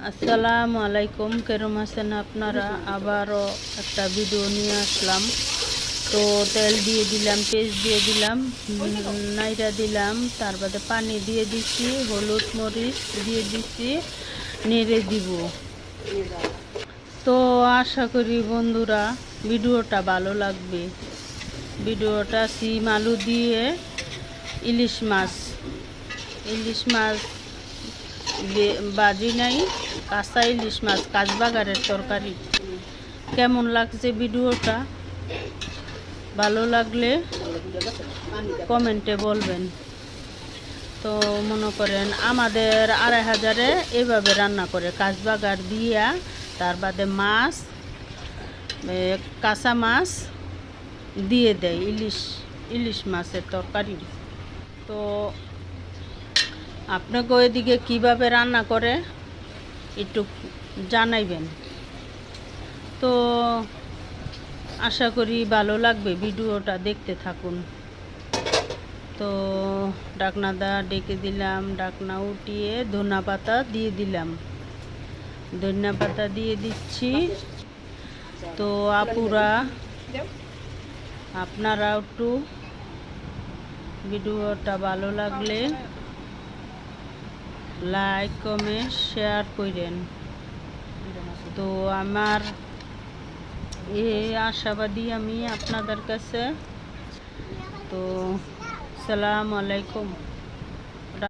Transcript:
আসসালামু আলাইকুম, কেরম আছেন আপনারা? আবারও একটা ভিডিও নিয়ে আসলাম। তো তেল দিয়ে দিলাম, পেঁয়াজ দিয়ে দিলাম, নাইরা দিলাম, তার বাদে পানি দিয়ে দিচ্ছি, হলুদ মরিচ দিয়ে দিচ্ছি, নেড়ে দিব। তো আশা করি বন্ধুরা ভিডিওটা ভালো লাগবে। ভিডিওটা সিম আলু দিয়ে ইলিশ মাছ বাজি নাই, কাঁচা ইলিশ মাছ কাঁচবাগারের তরকারি। কেমন লাগছে ভিডিওটা? ভালো লাগলে কমেন্টে বলবেন। তো মনে করেন আমাদের 2500-এ এভাবে রান্না করে কাঁচবাগার দিয়া, তার বাদে মাছ, কাঁচা মাছ দিয়ে দেয় ইলিশ মাছের তরকারি। তো আপনাকে ওইদিকে কীভাবে রান্না করে একটু জানাইবেন। তো আশা করি ভালো লাগবে, ভিডিওটা দেখতে থাকুন। তো ঢাকনাটা ডেকে দিলাম, ঢাকনা উঠিয়ে ধনিয়া পাতা দিয়ে দিলাম, ধনিয়া পাতা দিয়ে দিচ্ছি। তো আপুরা আপনারা একটু ভিডিওটা ভালো লাগলে লাইক কমেন্ট শেয়ার করেন। তো আমার এই আশাবাদী আমি আপনাদের কাছে। তো আসসালামু আলাইকুম।